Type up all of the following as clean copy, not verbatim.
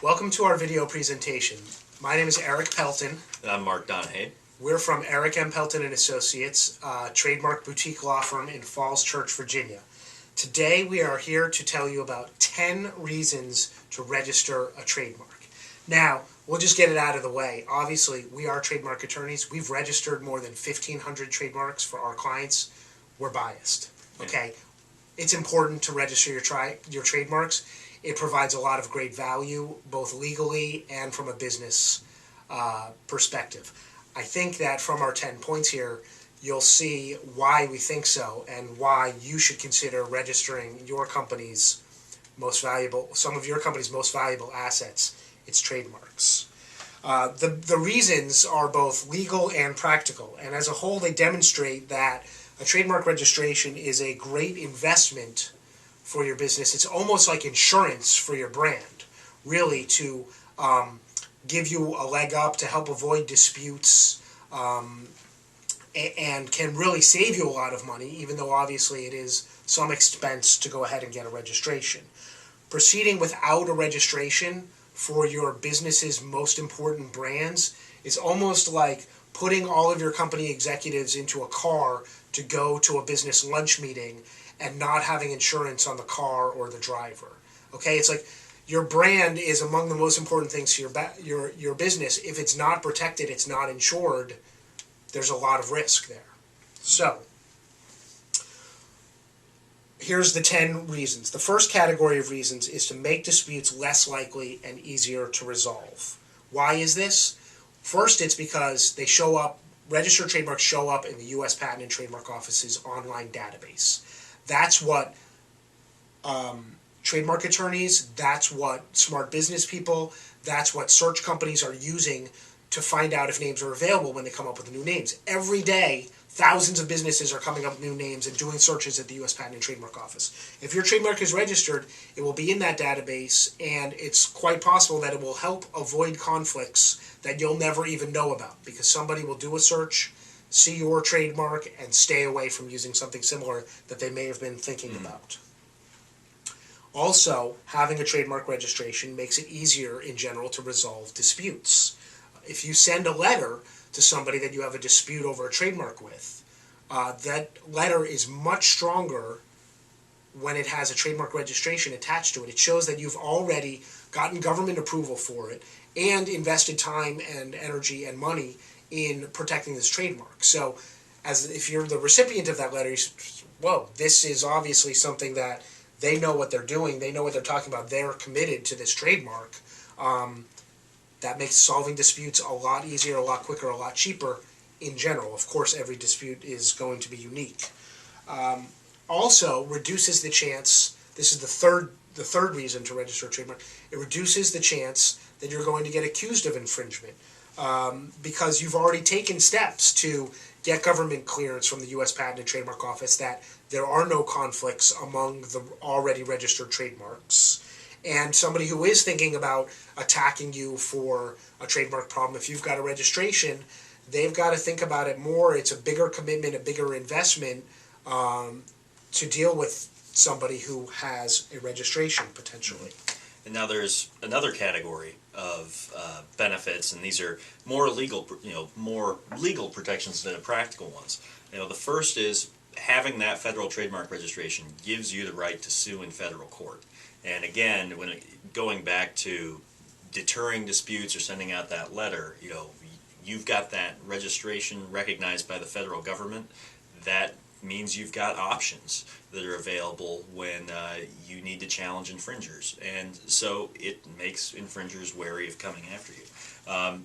Welcome to our video presentation. My name is Erik Pelton. And I'm Mark Donahue. We're from Erik M. Pelton Associates, a trademark boutique law firm in Falls Church, Virginia. Today we are here to tell you about 10 reasons to register a trademark. Now, we'll just get it out of the way. Obviously, we are trademark attorneys. We've registered more than 1,500 trademarks for our clients. We're biased. Okay? It's important to register your trademarks. It provides a lot of great value, both legally and from a business perspective. I think that from our 10 points here, you'll see why we think so and why you should consider registering your company's some of your company's most valuable assets, its trademarks. The reasons are both legal and practical, and as a whole they demonstrate that a trademark registration is a great investment for your business. It's almost like insurance for your brand, really, to give you a leg up, to help avoid disputes, and can really save you a lot of money, even though obviously it is some expense to go ahead and get a registration. Proceeding without a registration for your business's most important brands is almost like putting all of your company executives into a car to go to a business lunch meeting and not having insurance on the car or the driver. Okay, it's like your brand is among the most important things to your business. If it's not protected, it's not insured, there's a lot of risk there. So, here's the 10 reasons. The first category of reasons is to make disputes less likely and easier to resolve. Why is this? First, it's because they show up, registered trademarks show up in the U.S. Patent and Trademark Office's online database. That's what trademark attorneys, that's what smart business people, that's what search companies are using to find out if names are available when they come up with new names. Every day, thousands of businesses are coming up with new names and doing searches at the U.S. Patent and Trademark Office. If your trademark is registered, it will be in that database, and it's quite possible that it will help avoid conflicts that you'll never even know about, because somebody will do a search, see your trademark, and stay away from using something similar that they may have been thinking about. Also, having a trademark registration makes it easier in general to resolve disputes. If you send a letter to somebody that you have a dispute over a trademark with, that letter is much stronger when it has a trademark registration attached to it. It shows that you've already gotten government approval for it and invested time and energy and money in protecting this trademark. So, as if you're the recipient of that letter, you say, whoa, this is obviously something that they know what they're doing, they know what they're talking about, they're committed to this trademark. That makes solving disputes a lot easier, a lot quicker, a lot cheaper in general. Of course, every dispute is going to be unique. Also, reduces the chance, this is the third reason to register a trademark, it reduces the chance that you're going to get accused of infringement, because you've already taken steps to get government clearance from the U.S. Patent and Trademark Office that there are no conflicts among the already registered trademarks. And somebody who is thinking about attacking you for a trademark problem, if you've got a registration, they've got to think about it more. It's a bigger commitment, a bigger investment to deal with somebody who has a registration potentially. And now there's another category of benefits, and these are more legal protections than practical ones. The first is having that federal trademark registration gives you the right to sue in federal court. And again, going back to deterring disputes or sending out that letter, you've got that registration recognized by the federal government. That means you've got options that are available when you need to challenge infringers, and so it makes infringers wary of coming after you.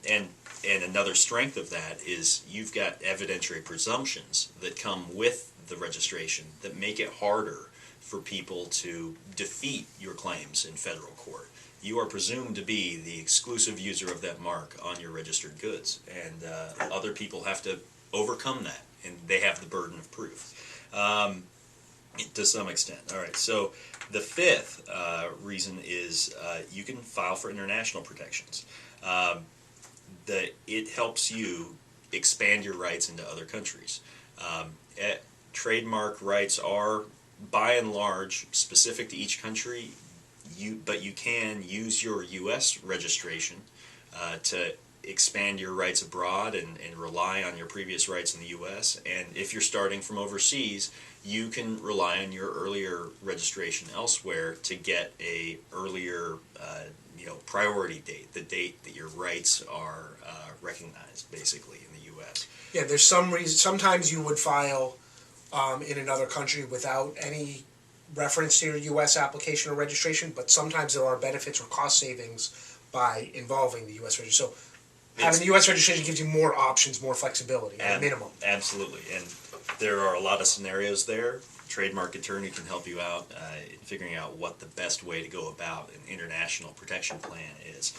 And another strength of that is you've got evidentiary presumptions that come with the registration that make it harder for people to defeat your claims in federal court. You are presumed to be the exclusive user of that mark on your registered goods, and other people have to overcome that, and they have the burden of proof to some extent. All right, so the fifth reason is you can file for international protections. It helps you expand your rights into other countries. Trademark rights are, by and large, specific to each country. but you can use your U.S. registration to expand your rights abroad and rely on your previous rights in the U.S. And if you're starting from overseas, you can rely on your earlier registration elsewhere to get a earlier priority date, the date that your rights are recognized, basically, in the U.S. Yeah, there's some reason. Sometimes you would file in another country without any reference to your U.S. application or registration, but sometimes there are benefits or cost savings by involving the U.S. registration. So having the U.S. registration gives you more options, more flexibility, at minimum. Absolutely, and there are a lot of scenarios there. Trademark attorney can help you out in figuring out what the best way to go about an international protection plan is.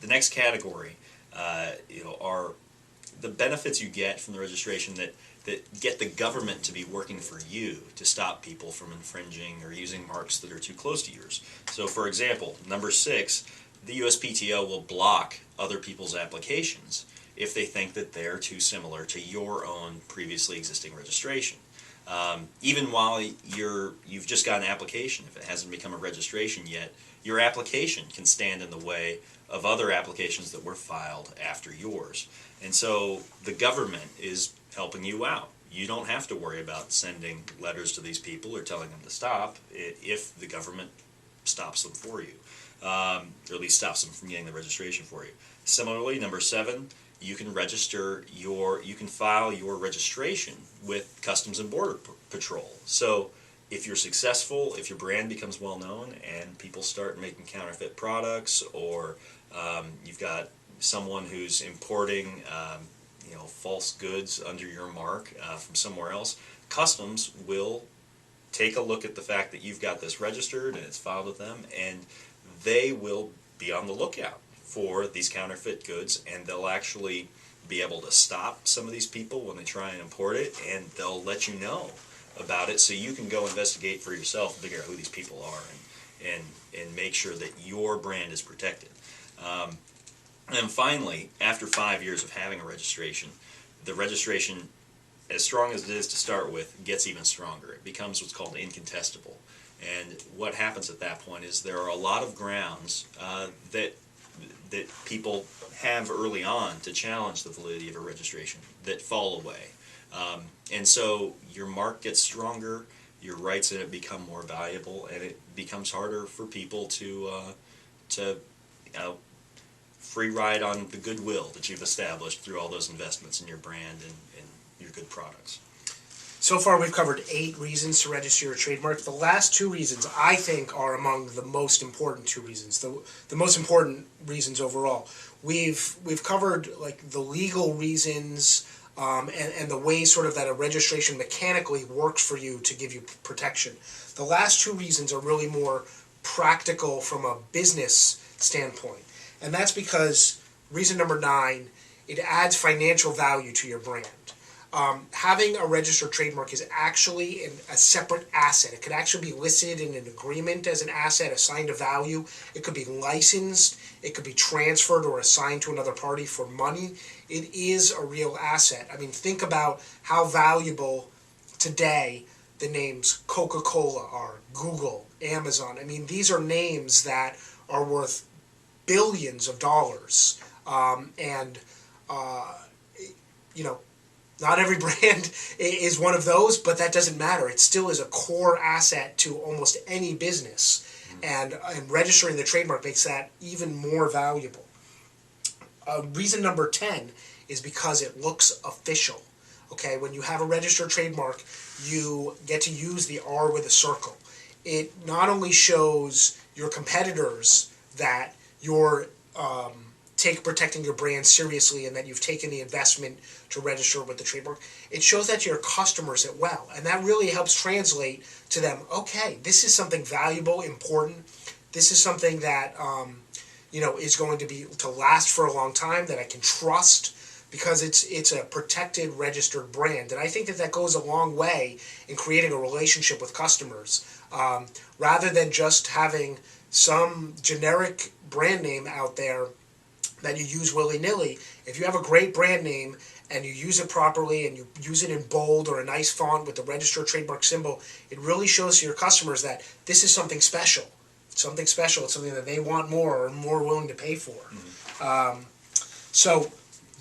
The next category, are the benefits you get from the registration that get the government to be working for you to stop people from infringing or using marks that are too close to yours. So, for example, number 6, the USPTO will block other people's applications if they think that they're too similar to your own previously existing registration. Even while you've just got an application, if it hasn't become a registration yet, your application can stand in the way of other applications that were filed after yours. And so the government is helping you out. You don't have to worry about sending letters to these people or telling them to stop if the government stops them for you, or at least stops them from getting the registration for you. Similarly, number 7, you can file your registration with Customs and Border Patrol. So if you're successful, if your brand becomes well known and people start making counterfeit products, or you've got someone who's importing false goods under your mark from somewhere else, Customs will take a look at the fact that you've got this registered and it's filed with them, and they will be on the lookout for these counterfeit goods, and they'll actually be able to stop some of these people when they try and import it, and they'll let you know about it so you can go investigate for yourself and figure out who these people are and make sure that your brand is protected. And finally, after 5 years of having a registration, the registration, as strong as it is to start with, gets even stronger. It becomes what's called incontestable. And what happens at that point is there are a lot of grounds that people have early on to challenge the validity of a registration that fall away. And so your mark gets stronger, your rights in it become more valuable, and it becomes harder for people to free ride on the goodwill that you've established through all those investments in your brand and your good products. So far, we've covered 8 reasons to register your trademark. The last 2 reasons, I think, are among the most important 2 reasons, the most important reasons overall. We've covered like the legal reasons and the ways sort of that a registration mechanically works for you to give you protection. The last 2 reasons are really more practical from a business standpoint. And that's because reason number 9, it adds financial value to your brand. Having a registered trademark is actually a separate asset. It could actually be listed in an agreement as an asset, assigned a value. It could be licensed. It could be transferred or assigned to another party for money. It is a real asset. I mean, think about how valuable today the names Coca-Cola are, Google, Amazon. I mean, these are names that are worth billions of dollars. Not every brand is one of those, but that doesn't matter. It still is a core asset to almost any business. And registering the trademark makes that even more valuable. Reason number 10 is because it looks official. Okay, when you have a registered trademark, you get to use the R with a circle. It not only shows your competitors that you're protecting your brand seriously and that you've taken the investment to register with the trademark, it shows that to your customers as well. And that really helps translate to them, okay, this is something valuable, important. This is something that is going to last for a long time, that I can trust, because it's a protected, registered brand. And I think that goes a long way in creating a relationship with customers, rather than just having some generic brand name out there that you use willy-nilly. If you have a great brand name and you use it properly and you use it in bold or a nice font with the registered trademark symbol, it really shows to your customers that this is something special. It's something special. It's something that they want more or more willing to pay for. So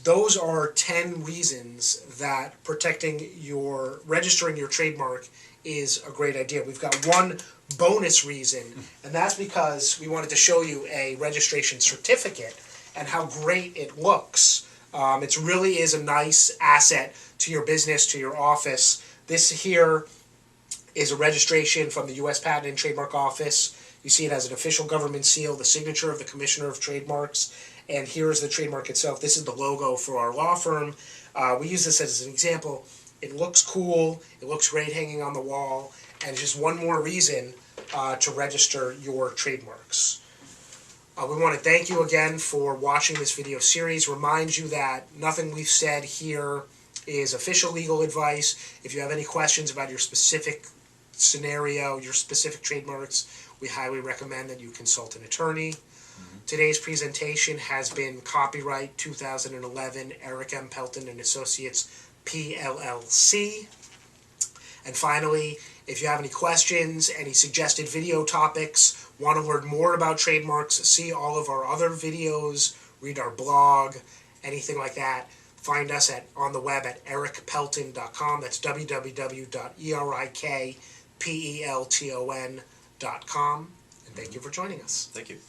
those are 10 reasons that registering your trademark is a great idea. We've got one bonus reason, and that's because we wanted to show you a registration certificate and how great it looks. It really is a nice asset to your business, to your office. This here is a registration from the U.S. Patent and Trademark Office. You see it has an official government seal, the signature of the Commissioner of Trademarks, and here is the trademark itself. This is the logo for our law firm. We use this as an example. It looks cool, it looks great hanging on the wall, and it's just one more reason to register your trademarks. We want to thank you again for watching this video series. Remind you that nothing we've said here is official legal advice. If you have any questions about your specific scenario, your specific trademarks, we highly recommend that you consult an attorney. Today's presentation has been copyright 2011 Erik M. Pelton Associates PLLC. And finally, if you have any questions, any suggested video topics, want to learn more about trademarks, see all of our other videos, read our blog, anything like that, find us on the web at erikpelton.com. That's www.erikpelton.com. And thank you for joining us. Thank you.